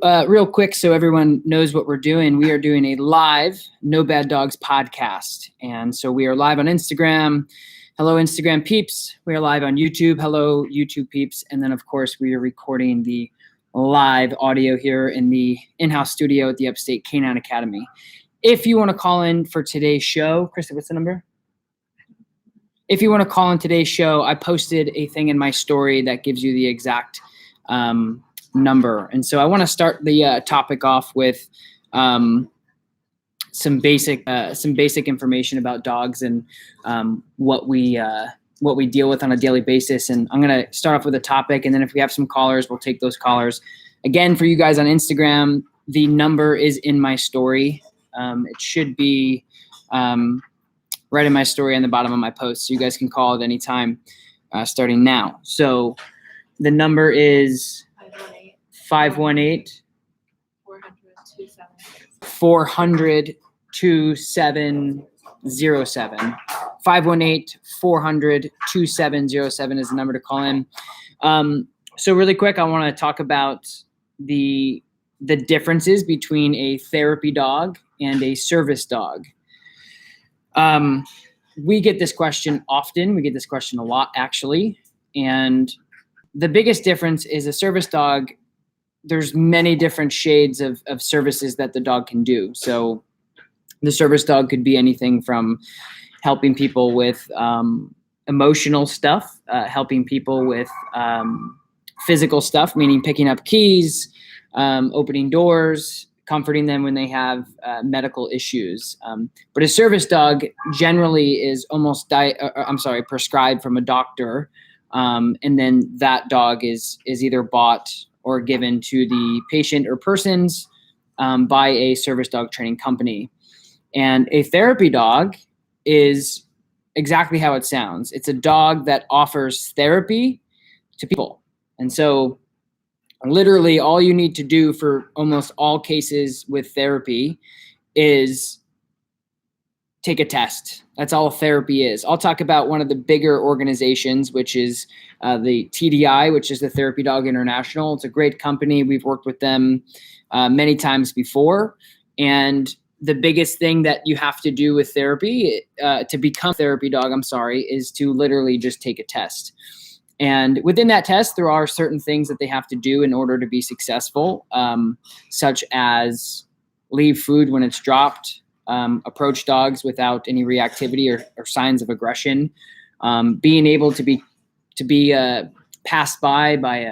Real quick, so everyone knows what we're doing, we are doing a live No Bad Dogs podcast. And so we are live on Instagram. Hello, Instagram peeps. We are live on YouTube. Hello, YouTube peeps. And then, of course, we are recording the live audio here in the in-house studio at the Upstate Canine Academy. If you want to call in for today's show, Krista, what's the number? If you want to call in today's show, I posted a thing in my story that gives you the exact number. And so I want to start the topic off with some basic information about dogs and what we deal with on a daily basis. And I'm going to start off with a topic, and then if we have some callers, we'll take those callers. Again, for you guys on Instagram, the number is in my story. It should be right in my story on the bottom of my post, so you guys can call at any time starting now. So the number is 518 400 2707. 518 400 2707 is the number to call in. So really quick, I want to talk about the differences between a therapy dog and a service dog. We get this question often. We get this question a lot, actually. And the biggest difference is a service dog. There's many different shades of services that the dog can do. So the service dog could be anything from helping people with emotional stuff, helping people with physical stuff, meaning picking up keys, opening doors, comforting them when they have medical issues. But a service dog generally is almost prescribed from a doctor, and then that dog is either bought or given to the patient or persons by a service dog training company. And a therapy dog is exactly how it sounds. It's a dog that offers therapy to people. And so literally all you need to do for almost all cases with therapy is take a test. That's all therapy is. I'll talk about one of the bigger organizations, which is the TDI, which is the Therapy Dog International. It's a great company. We've worked with them many times before. And the biggest thing that you have to do with therapy to become a therapy dog, is to literally just take a test. And within that test, there are certain things that they have to do in order to be successful, such as leave food when it's dropped, approach dogs without any reactivity or signs of aggression, being able to be passed by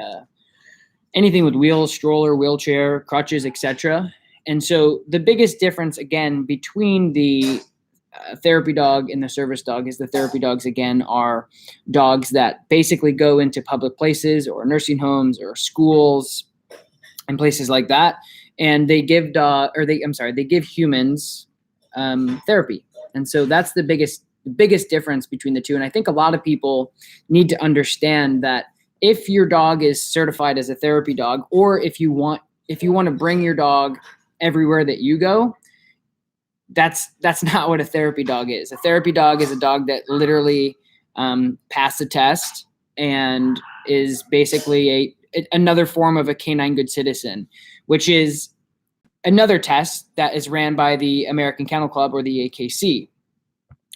anything with wheels, stroller, wheelchair, crutches, etc. And so the biggest difference, again, between the therapy dog and the service dog is the therapy dogs, again, are dogs that basically go into public places or nursing homes or schools and places like that. And they give they give humans therapy. And so that's the biggest difference between the two. And I think a lot of people need to understand that if your dog is certified as a therapy dog, or if you want to bring your dog everywhere that you go, that's not what a therapy dog is. A therapy dog is a dog that literally passed the test and is basically another form of a canine good citizen, which is another test that is ran by the American Kennel Club, or the AKC.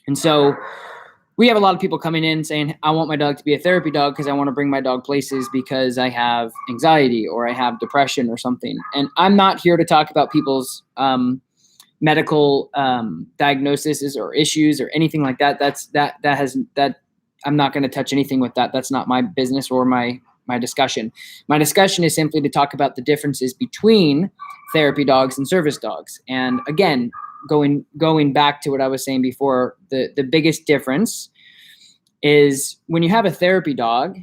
And so we have a lot of people coming in saying, I want my dog to be a therapy dog because I want to bring my dog places because I have anxiety or I have depression or something. And I'm not here to talk about people's medical diagnoses or issues or anything like that. I'm not going to touch anything with that. That's not my business or my discussion. My discussion is simply to talk about the differences between therapy dogs and service dogs. And again, going back to what I was saying before, the biggest difference is when you have a therapy dog,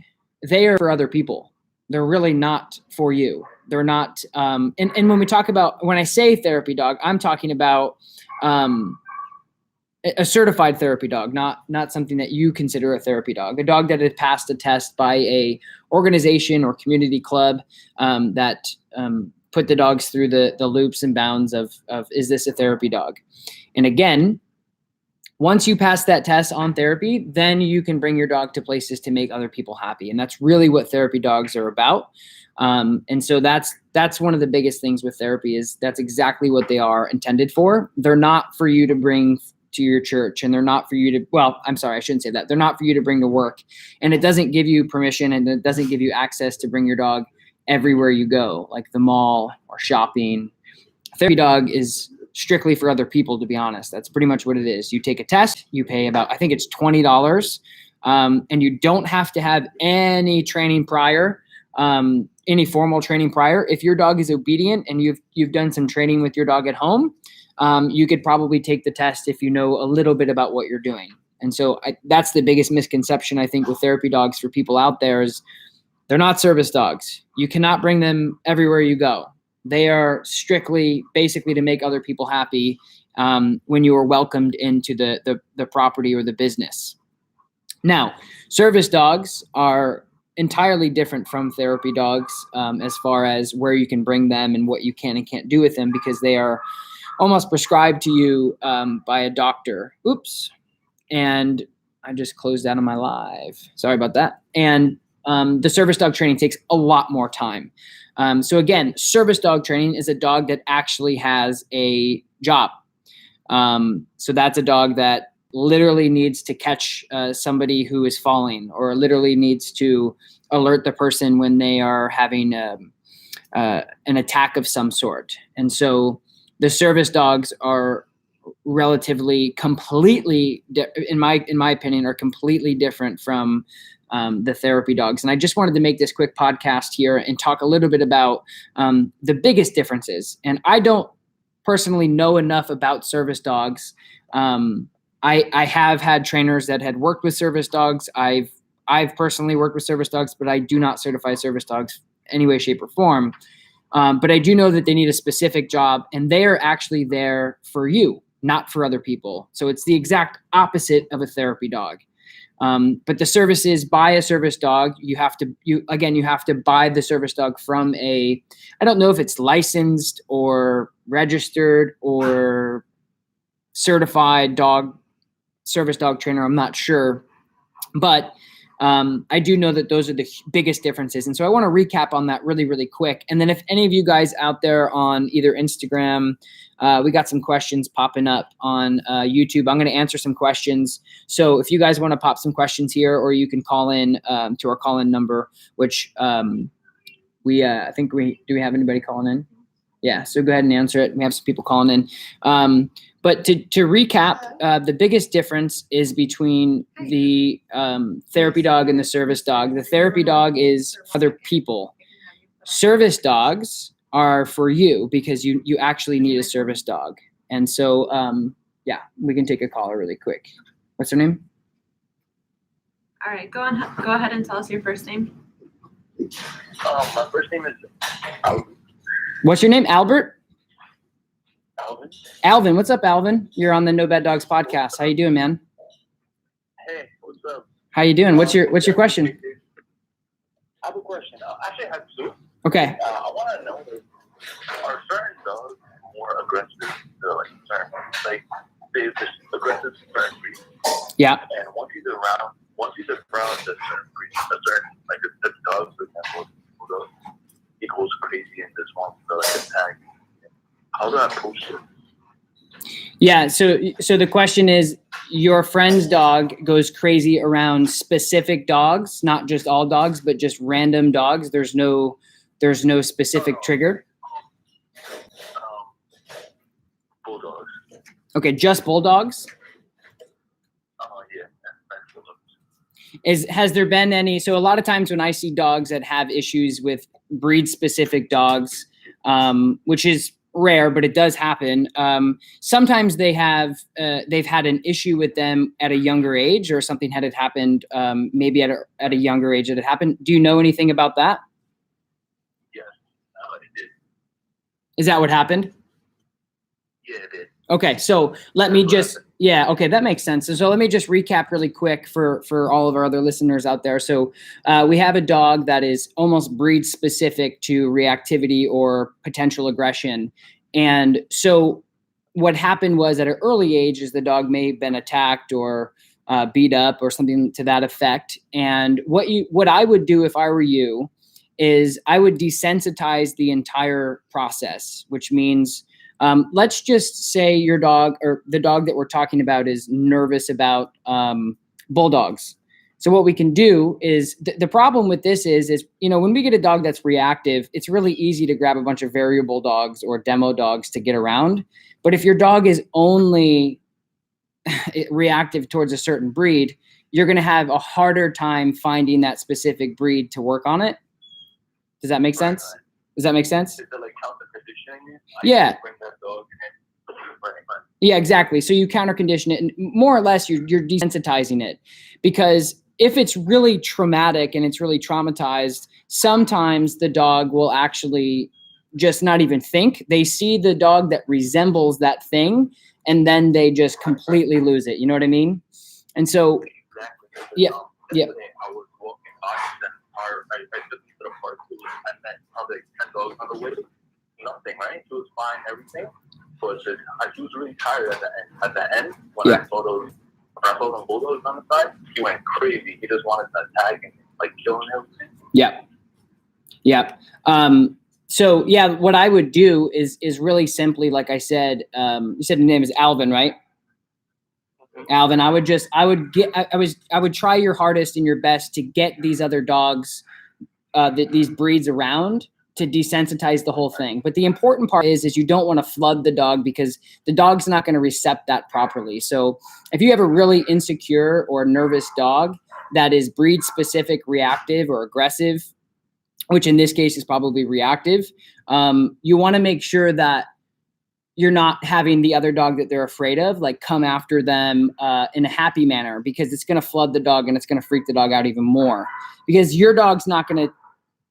they are for other people. They're really not for you. They're not, and when I say therapy dog, I'm talking about a certified therapy dog, not something that you consider a therapy dog. A dog that has passed a test by a organization or community club that put the dogs through the loops and bounds of is this a therapy dog? And again, Once you pass that test on therapy, then you can bring your dog to places to make other people happy. And that's really what therapy dogs are about. And so that's one of the biggest things with therapy is that's exactly what they are intended for. They're not for you to bring to your church, and they're not for you to, well, I'm sorry, I shouldn't say that. They're not for you to bring to work, and it doesn't give you permission, and it doesn't give you access to bring your dog everywhere you go, like the mall or shopping. Therapy dog is strictly for other people, to be honest. That's pretty much what it is. You take a test, you pay about, I think it's $20, and you don't have to have any training prior, any formal training prior. If your dog is obedient and you've done some training with your dog at home, you could probably take the test if you know a little bit about what you're doing. And so that's the biggest misconception, I think, with therapy dogs for people out there is they're not service dogs. You cannot bring them everywhere you go. They are strictly basically to make other people happy when you are welcomed into the property or the business. Now, service dogs are entirely different from therapy dogs as far as where you can bring them and what you can and can't do with them, because they are almost prescribed to you by a doctor. Oops. And I just closed out of my live. Sorry about that. And the service dog training takes a lot more time. So again, service dog training is a dog that actually has a job. So that's a dog that literally needs to catch somebody who is falling, or literally needs to alert the person when they are having an attack of some sort. And so the service dogs are relatively completely, in my opinion, are completely different from the therapy dogs. And I just wanted to make this quick podcast here and talk a little bit about the biggest differences. And I don't personally know enough about service dogs. I have had trainers that had worked with service dogs. I've personally worked with service dogs, but I do not certify service dogs any way, shape, or form. But I do know that they need a specific job, and they are actually there for you, not for other people. So it's the exact opposite of a therapy dog. But the service is, buy a service dog. You have to buy the service dog from I don't know if it's licensed or registered or certified service dog trainer. I'm not sure, but I do know that those are the biggest differences. And so I want to recap on that really, really quick. And then if any of you guys out there on either Instagram, we got some questions popping up on YouTube. I'm going to answer some questions. So if you guys want to pop some questions here, or you can call in to our call-in number, which I think do we have anybody calling in? Yeah, so go ahead and answer it. We have some people calling in. But to recap, the biggest difference is between the therapy dog and the service dog. The therapy dog is for other people. Service dogs are for you because you actually need a service dog. And so, yeah, we can take a caller really quick. What's her name? All right, go ahead and tell us your first name. My first name is Albert. What's your name, Albert? Alvin. What's up, Alvin? You're on the No Bad Dogs podcast. How you doing, man? Hey, what's up? How you doing? What's your question? I have a question. Actually, I have two. Okay. I want to know, are certain dogs more aggressive to certain, they're just aggressive to certain breeds? Yeah. And once he's around a certain breed, if dogs, for example, he goes crazy and just wants to attack. How do I approach it? Yeah, so the question is, your friend's dog goes crazy around specific dogs, not just all dogs, but just random dogs. There's no specific trigger. Bulldogs. Okay, just bulldogs. Yeah, that's bulldogs. Has there been any? So a lot of times when I see dogs that have issues with breed-specific dogs, which is rare, but it does happen. Sometimes they've had an issue with them at a younger age, or something had it happened maybe at a younger age that it happened. Do you know anything about that? Yes, it did. Is that what happened? Yeah, it did. Okay, so let me just, yeah, okay, that makes sense. So let me just recap really quick for all of our other listeners out there. So we have a dog that is almost breed specific to reactivity or potential aggression. And so what happened was at an early age is the dog may have been attacked or beat up or something to that effect. And what I would do if I were you is I would desensitize the entire process, which means let's just say your dog or the dog that we're talking about is nervous about bulldogs. So what we can do is the problem with this is, you know, when we get a dog that's reactive, it's really easy to grab a bunch of variable dogs or demo dogs to get around. But if your dog is only reactive towards a certain breed, you're going to have a harder time finding that specific breed to work on it. Does that make sense? Right. Does that make sense? Is it like counter conditioning? Yeah. Bring that dog and Yeah, exactly. So you counter condition it, and more or less you're desensitizing it, because if it's really traumatic and it's really traumatized, sometimes the dog will actually just not even think. They see the dog that resembles that thing, and then they just completely lose it. You know what I mean? And so, exactly. Yeah. I was walking by and I took to the park too, and then probably 10 dogs on the way. Nothing, right? She was fine, everything. But she was really tired at the end when I saw those bulldogs on the side. He went crazy. He just wanted to attack and like killing everything. Yep. So yeah, what I would do is really simply, like I said, you said the name is Alvin, right? Mm-hmm. Alvin, I would try your hardest and your best to get these other dogs, these breeds around, to desensitize the whole thing. But the important part is you don't want to flood the dog, because the dog's not going to recept that properly. So if you have a really insecure or nervous dog that is breed specific, reactive or aggressive, which in this case is probably reactive, you want to make sure that you're not having the other dog that they're afraid of, like, come after them in a happy manner, because it's going to flood the dog and it's going to freak the dog out even more, because your dog's not going to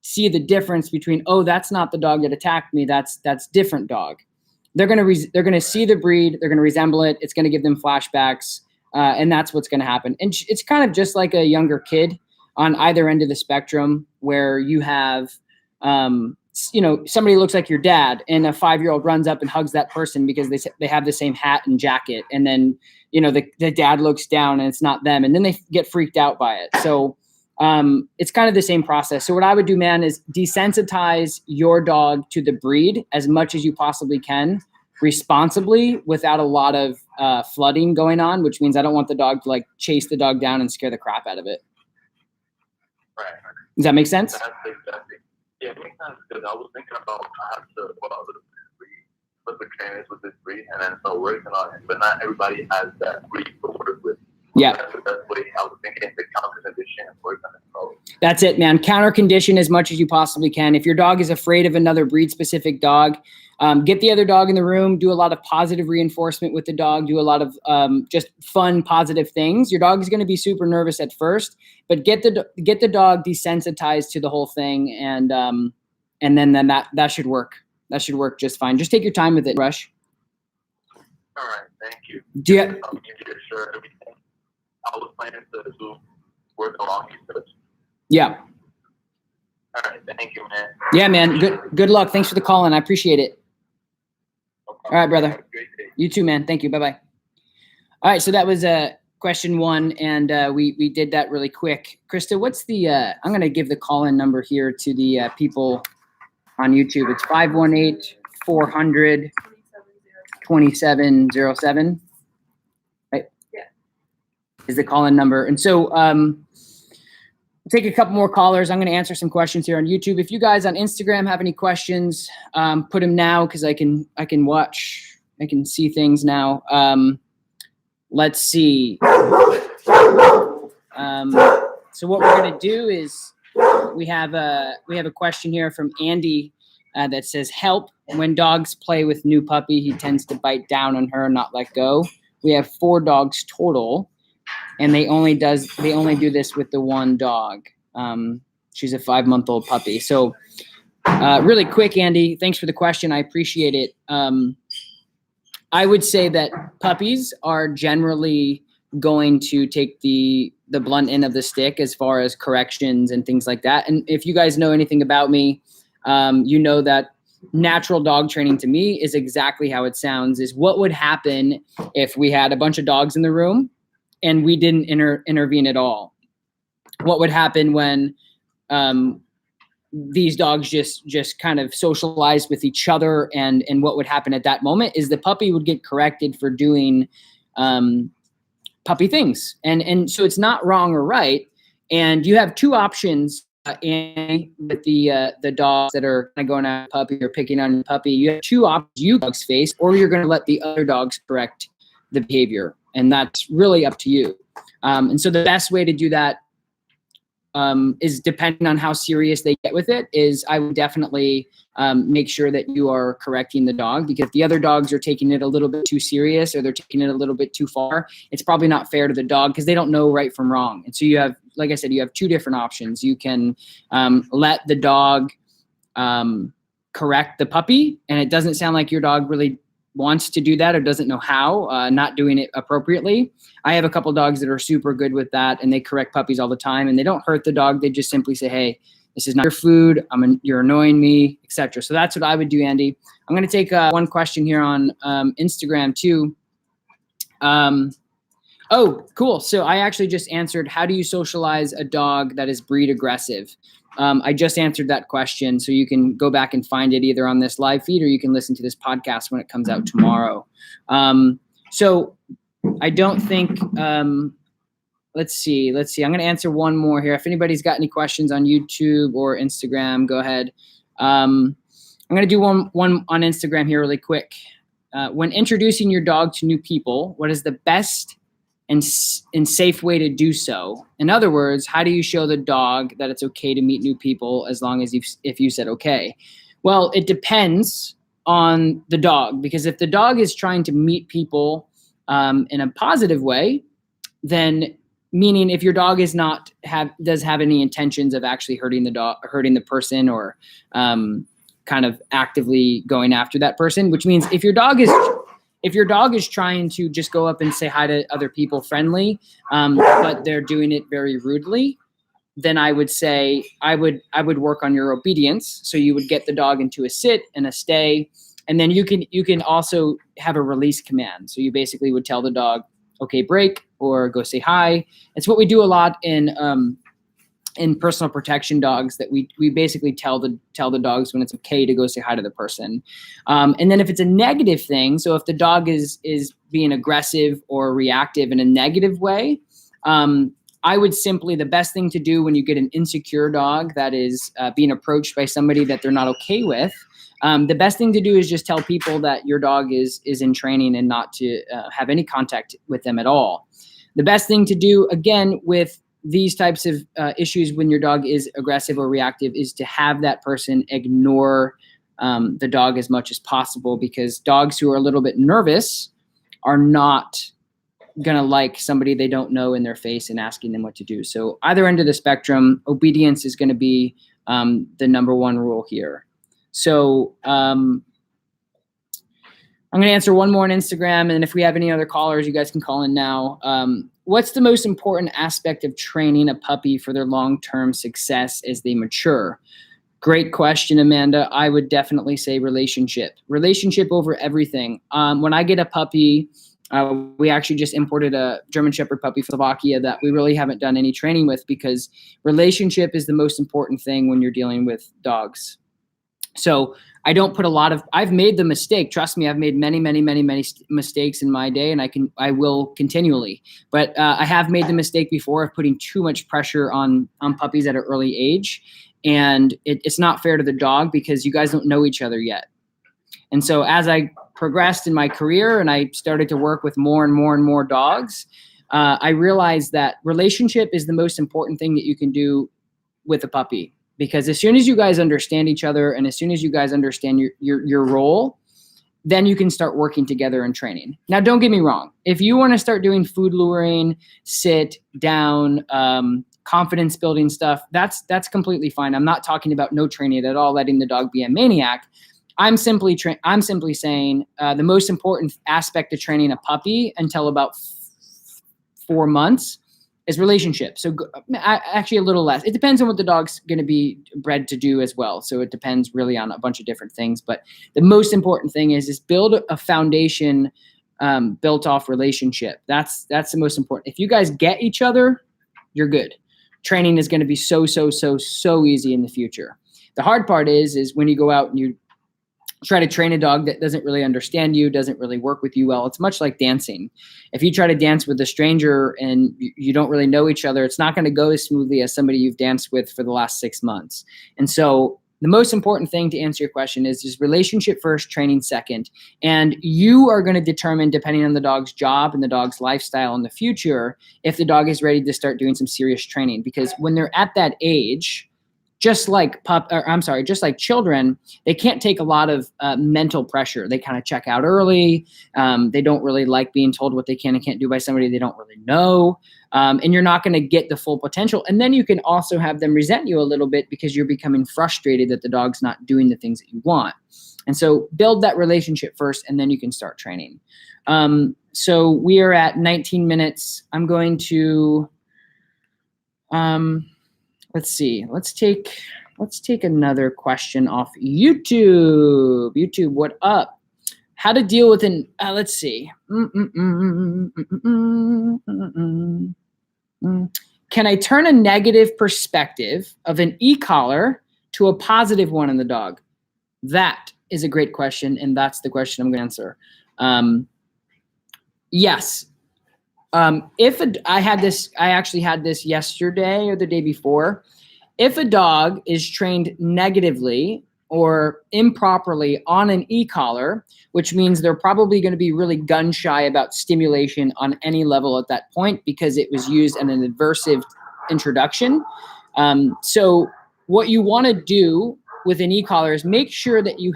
see the difference between, oh, that's not the dog that attacked me, that's different dog. They're going to see the breed, they're going to resemble it, it's going to give them flashbacks, and that's what's going to happen. And it's kind of just like a younger kid on either end of the spectrum, where you have somebody looks like your dad, and a 5-year-old runs up and hugs that person because they have the same hat and jacket, and then the dad looks down and it's not them, and then they get freaked out by it. So it's kind of the same process. So what I would do, man, is desensitize your dog to the breed as much as you possibly can, responsibly, without a lot of flooding going on, which means I don't want the dog to like chase the dog down and scare the crap out of it. Right. Does that make sense? That's exactly. Yeah, it makes sense, because I was thinking about how to flip the trainers with this breed and then start working on it, but not everybody has that breed to work with. Yeah. That's the best way. I was thinking the counter condition and work on it. So. That's it, man. Counter condition as much as you possibly can. If your dog is afraid of another breed specific dog, get the other dog in the room, do a lot of positive reinforcement with the dog, do a lot of just fun, positive things. Your dog is going to be super nervous at first, but get the dog desensitized to the whole thing, and then that should work. That should work just fine. Just take your time with it, Rush. All right, thank you. Do you? I'll give you sure everything. I was planning to work along these steps. Yeah. All right, thank you, man. Yeah, man. Good luck. Thanks for the call, and I appreciate it. No problem. All right, brother. Have a great day. You too, man. Thank you. Bye-bye. All right, so that was question 1, and we did that really quick. Krista, what's the I'm going to give the call-in number here to the people on YouTube. It's 518-400-2707, right? Yeah. Is the call-in number. And so we'll take a couple more callers. I'm going to answer some questions here on YouTube. If you guys on Instagram have any questions, put them now, because I can watch. I can see things now. Let's see. So what we're going to do is we have a question here from Andy that says, help. When dogs play with new puppy, he tends to bite down on her and not let go. We have 4 dogs total, and they only do this with the one dog. She's a 5-month-old puppy. So really quick, Andy, thanks for the question. I appreciate it. I would say that puppies are generally going to take the blunt end of the stick as far as corrections and things like that. And if you guys know anything about me, you know that natural dog training to me is exactly how it sounds, is what would happen if we had a bunch of dogs in the room and we didn't intervene at all? What would happen when these dogs just kind of socialized with each other, and what would happen at that moment is the puppy would get corrected for doing puppy things. And so it's not wrong or right. And you have two options with the dogs that are kind of going at a puppy or picking on a puppy. You have two options you dogs face, or you're going to let the other dogs correct the behavior. And that's really up to you. And so the best way to do that is, depending on how serious they get with it, is I would definitely make sure that you are correcting the dog, because if the other dogs are taking it a little bit too serious or they're taking it a little bit too far, it's probably not fair to the dog because they don't know right from wrong. And so you have, like I said, you have two different options. You can let the dog correct the puppy, and it doesn't sound like your dog really wants to do that or doesn't know how, not doing it appropriately. I have a couple dogs that are super good with that, and they correct puppies all the time, and they don't hurt the dog. They just simply say, hey, this is not your food. You're annoying me, etc. So that's what I would do, Andy. I'm going to take one question here on Instagram too. Oh, cool. So I actually just answered, how do you socialize a dog that is breed aggressive? I just answered that question, so you can go back and find it either on this live feed, or you can listen to this podcast when it comes out tomorrow. So I don't think, let's see. I'm going to answer one more here. If anybody's got any questions on YouTube or Instagram, go ahead. I'm going to do one on Instagram here really quick. When introducing your dog to new people, what is the best and safe way to do so? In other words, how do you show the dog that it's okay to meet new people as long as if you said okay? Well, it depends on the dog, because if the dog is trying to meet people in a positive way, then, meaning if your dog does have any intentions of actually hurting the person, or kind of actively going after that person, which means if your dog is trying to just go up and say hi to other people friendly, but they're doing it very rudely, then I would say I would work on your obedience. So you would get the dog into a sit and a stay, and then you can also have a release command. So you basically would tell the dog, okay, break, or go say hi. It's what we do a lot in personal protection dogs, that we basically tell the dogs when it's okay to go say hi to the person. And then if it's a negative thing, so if the dog is being aggressive or reactive in a negative way, I would simply, the best thing to do when you get an insecure dog that is being approached by somebody that they're not okay with, the best thing to do is just tell people that your dog is in training and not to have any contact with them at all. The best thing to do, again, with these types of issues when your dog is aggressive or reactive, is to have that person ignore the dog as much as possible, because dogs who are a little bit nervous are not going to like somebody they don't know in their face and asking them what to do. So either end of the spectrum, obedience is going to be the number one rule here. So I'm going to answer one more on Instagram, and if we have any other callers, you guys can call in now. What's the most important aspect of training a puppy for their long-term success as they mature? Great question, Amanda. I would definitely say relationship. Relationship over everything. When I get a puppy, we actually just imported a German Shepherd puppy from Slovakia that we really haven't done any training with, because relationship is the most important thing when you're dealing with dogs. So I don't put I've made the mistake. Trust me, I've made many mistakes in my day, and I will continually. But I have made the mistake before of putting too much pressure on puppies at an early age. And it's not fair to the dog, because you guys don't know each other yet. And so as I progressed in my career and I started to work with more and more dogs, I realized that relationship is the most important thing that you can do with a puppy. Because as soon as you guys understand each other, and as soon as you guys understand your role, then you can start working together in training. Now, don't get me wrong. If you want to start doing food luring, sit down, confidence building stuff, that's completely fine. I'm not talking about no training at all, letting the dog be a maniac. I'm simply saying the most important aspect of training a puppy until about 4 months is relationship. So actually a little less. It depends on what the dog's going to be bred to do as well. So it depends really on a bunch of different things. But the most important thing is build a foundation built off relationship. That's the most important. If you guys get each other, you're good. Training is going to be so easy in the future. The hard part is when you go out and you try to train a dog that doesn't really understand you, doesn't really work with you well. It's much like dancing. If you try to dance with a stranger and you don't really know each other, it's not going to go as smoothly as somebody you've danced with for the last 6 months. And so the most important thing to answer your question is relationship first, training second. And you are going to determine, depending on the dog's job and the dog's lifestyle in the future, if the dog is ready to start doing some serious training. Because when they're at that age, just like children, they can't take a lot of mental pressure. They kind of check out early. They don't really like being told what they can and can't do by somebody they don't really know. And you're not going to get the full potential. And then you can also have them resent you a little bit because you're becoming frustrated that the dog's not doing the things that you want. And so build that relationship first, and then you can start training. So we are at 19 minutes. I'm going to... let's see. Let's take another question off YouTube. YouTube, what up? How to deal with an let's see. Can I turn a negative perspective of an e-collar to a positive one in the dog? That is a great question, and that's the question I'm going to answer. Yes. I actually had this yesterday or the day before. If a dog is trained negatively or improperly on an e-collar, which means they're probably going to be really gun shy about stimulation on any level at that point because it was used in an aversive introduction. So what you want to do with an e-collar is make sure that you,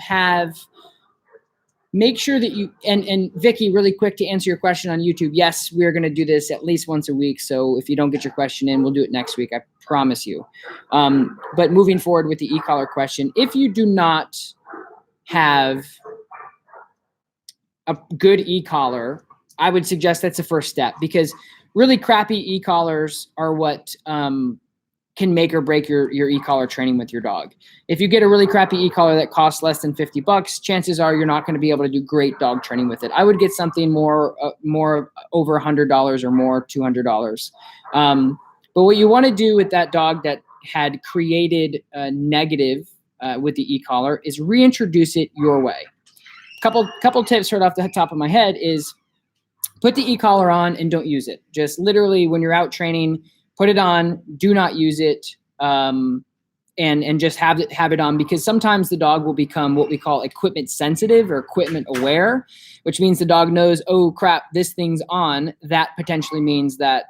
and Vicky, really quick to answer your question on YouTube. Yes, we're going to do this at least once a week. So if you don't get your question in, we'll do it next week. I promise you. But moving forward with the e-collar question, if you do not have a good e-collar, I would suggest that's the first step, because really crappy e-collars are what can make or break your e-collar training with your dog. If you get a really crappy e-collar that costs less than $50, chances are you're not going to be able to do great dog training with it. I would get something more over $100 or more, $200. But what you want to do with that dog that had created a negative with the e-collar is reintroduce it your way. Couple tips right off the top of my head is put the e-collar on and don't use it. Just literally when you're out training, put it on, do not use it, and just have it on, because sometimes the dog will become what we call equipment sensitive or equipment aware, which means the dog knows, oh crap, this thing's on. That potentially means that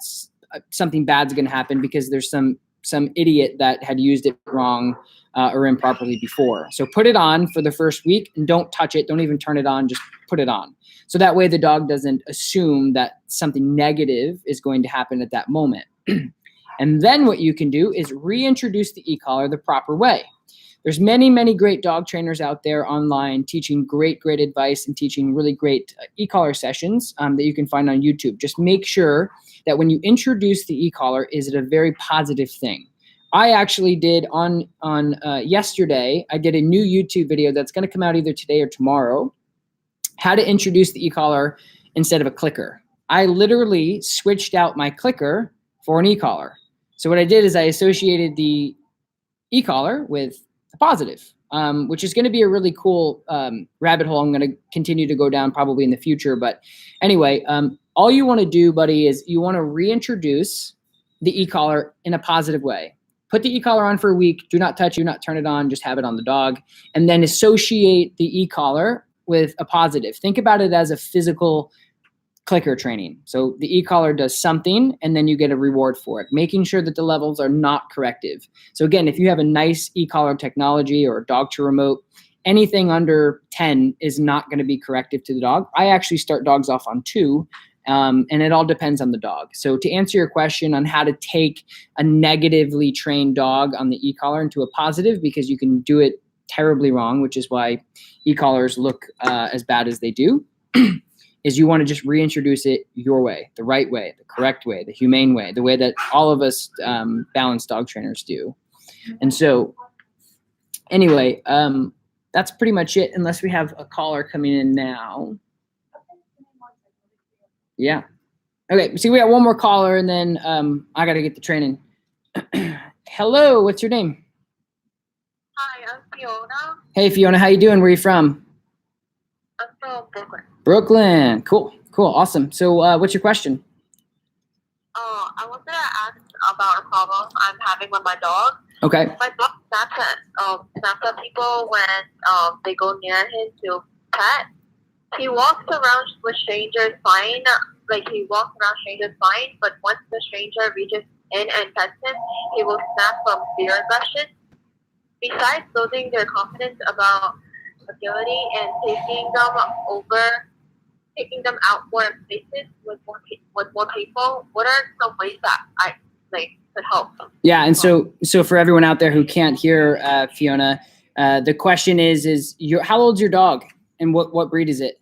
something bad's going to happen because there's some idiot that had used it wrong or improperly before. So put it on for the first week and don't touch it. Don't even turn it on. Just put it on. So that way the dog doesn't assume that something negative is going to happen at that moment. And then what you can do is reintroduce the e-collar the proper way. There's many great dog trainers out there online teaching great advice and teaching really great e-collar sessions that you can find on YouTube. Just make sure that when you introduce the e-collar, is it a very positive thing? I actually did on yesterday, I did a new YouTube video that's going to come out either today or tomorrow, how to introduce the e-collar instead of a clicker. I literally switched out my clicker for an e-collar. So what I did is I associated the e-collar with a positive, which is going to be a really cool rabbit hole I'm going to continue to go down probably in the future. But anyway, all you want to do, buddy, is you want to reintroduce the e-collar in a positive way. Put the e-collar on for a week. Do not touch it. Do not turn it on. Just have it on the dog. And then associate the e-collar with a positive. Think about it as a physical clicker training. So the e-collar does something and then you get a reward for it, making sure that the levels are not corrective. So again, if you have a nice e-collar technology or a dog to remote, anything under 10 is not going to be corrective to the dog. I actually start dogs off on 2, and it all depends on the dog. So to answer your question on how to take a negatively trained dog on the e-collar into a positive, because you can do it terribly wrong, which is why e-collars look as bad as they do. is you want to just reintroduce it your way, the right way, the correct way, the humane way, the way that all of us balanced dog trainers do. And so anyway, that's pretty much it, unless we have a caller coming in now. Yeah. Okay, see, we got one more caller, and then I got to get the training. Hello, what's your name? Hi, I'm Fiona. Hey, Fiona, how you doing? Where are you from? I'm from Brooklyn. Brooklyn. Cool, awesome. So what's your question? I wanted to ask about a problem I'm having with my dog. Okay. My dog snaps at people when they go near him to pet. He walks around with strangers fine, but once the stranger reaches in and pets him, he will snap from fear aggression. Besides losing their confidence about ability and taking them out for places with more people, what are some ways that I could help? Yeah, and so for everyone out there who can't hear Fiona, the question is how old's your dog, and what breed is it?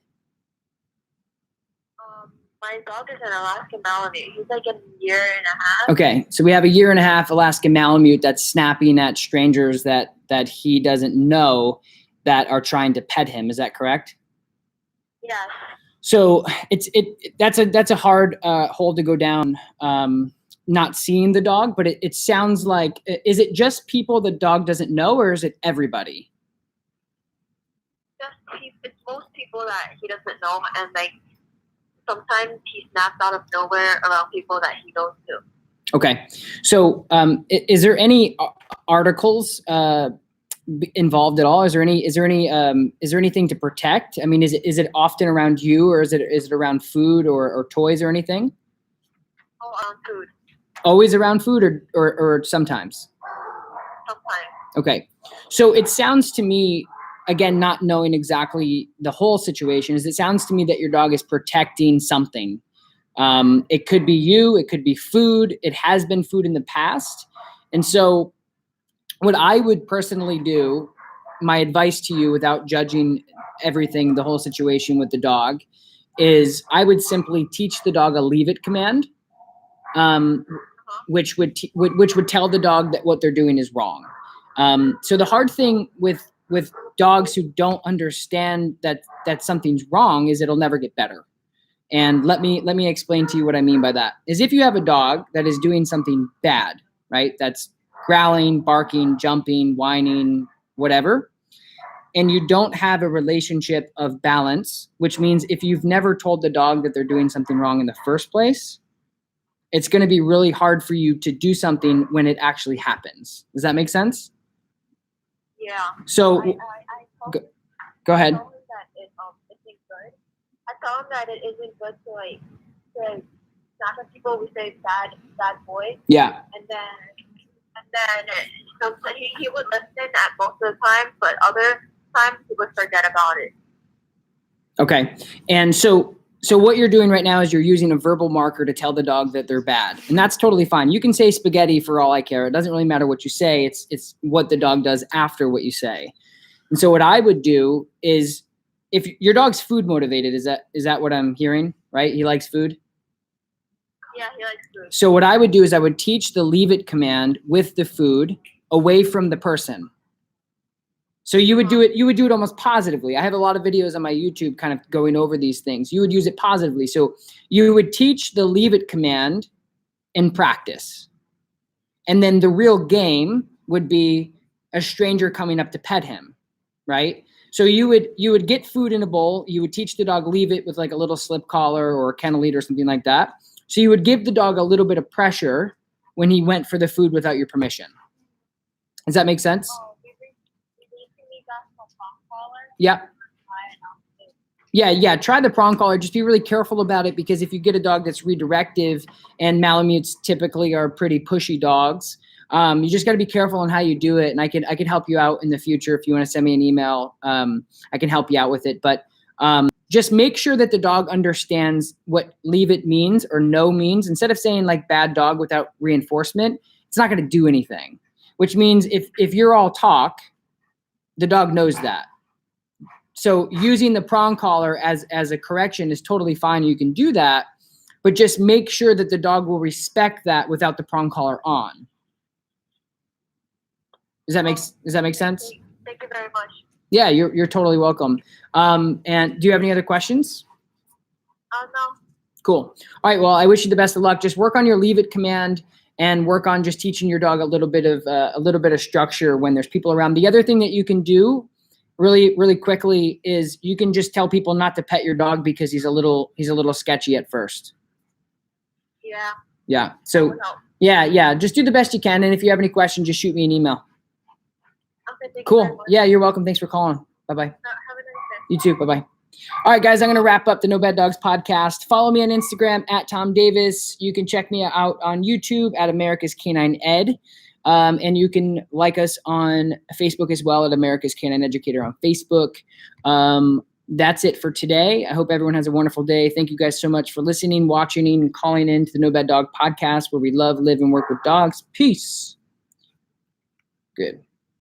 My dog is an Alaskan Malamute. He's like a year and a half. Okay, so we have a 1.5 year Alaskan Malamute that's snapping at strangers that he doesn't know that are trying to pet him. Is that correct? Yes. So that's a hard hole to go down. Not seeing the dog, but it sounds like, is it just people the dog doesn't know, or is it everybody? It's most people that he doesn't know, and sometimes he snaps out of nowhere around people that he knows too. Okay, so is there any articles involved at all? Is there anything to protect? I mean, is it often around you, or is it around food or toys or anything? Oh, around food. Always around food, or sometimes? Sometimes. Okay, so it sounds to me, again, not knowing exactly the whole situation, it sounds to me that your dog is protecting something. It could be you, it could be food, it has been food in the past. And so what I would personally do, my advice to you without judging everything, the whole situation with the dog, is I would simply teach the dog a leave it command, which would tell the dog that what they're doing is wrong. So the hard thing with dogs who don't understand that something's wrong is it'll never get better. And let me explain to you what I mean by that. Is if you have a dog that is doing something bad, right? That's growling, barking, jumping, whining, whatever, and you don't have a relationship of balance, which means if you've never told the dog that they're doing something wrong in the first place, it's going to be really hard for you to do something when it actually happens. Does that make sense? Yeah. So go ahead. I told him that it isn't good to snap at people. We say bad boy. Yeah. And then he would listen at most of the time, but other times he would forget about it. Okay. And so what you're doing right now is you're using a verbal marker to tell the dog that they're bad. And that's totally fine. You can say spaghetti for all I care. It doesn't really matter what you say. It's what the dog does after what you say. And so what I would do is, if your dog's food motivated, is that what I'm hearing, right? He likes food? Yeah, he likes food. So what I would do is I would teach the leave it command with the food away from the person. So you would do it almost positively. I have a lot of videos on my YouTube kind of going over these things. You would use it positively. So you would teach the leave it command in practice. And then the real game would be a stranger coming up to pet him, right? So you would get food in a bowl. You would teach the dog leave it with like a little slip collar or a kennel lead or something like that. So you would give the dog a little bit of pressure when he went for the food without your permission. Does that make sense? Yep. Yeah. Try the prong collar. Just be really careful about it, because if you get a dog that's redirective, and Malamutes typically are pretty pushy dogs, you just got to be careful on how you do it. And I could help you out in the future if you want to send me an email. I can help you out with it. But just make sure that the dog understands what leave it means or no means. Instead of saying like bad dog without reinforcement, it's not going to do anything. Which means if you're all talk, the dog knows that. So using the prong collar as a correction is totally fine. You can do that, but just make sure that the dog will respect that without the prong collar on. Does that make sense? Thank you very much. Yeah, you're totally welcome. And do you have any other questions? No. Cool. All right. Well, I wish you the best of luck. Just work on your leave it command and work on just teaching your dog a little bit of structure when there's people around. The other thing that you can do really, really quickly is you can just tell people not to pet your dog because he's a little sketchy at first. Yeah. Yeah. So yeah. Just do the best you can. And if you have any questions, just shoot me an email. Okay, thank you very Cool. much. Yeah, you're welcome. Thanks for calling. Bye-bye. Have a nice day. You too. Bye-bye. All right, guys, I'm going to wrap up the No Bad Dogs podcast. Follow me on Instagram at Tom Davis. You can check me out on YouTube at America's Canine Ed. And you can like us on Facebook as well at America's Canine Educator on Facebook. That's it for today. I hope everyone has a wonderful day. Thank you guys so much for listening, watching, and calling in to the No Bad Dog podcast where we love, live, and work with dogs. Peace. Good.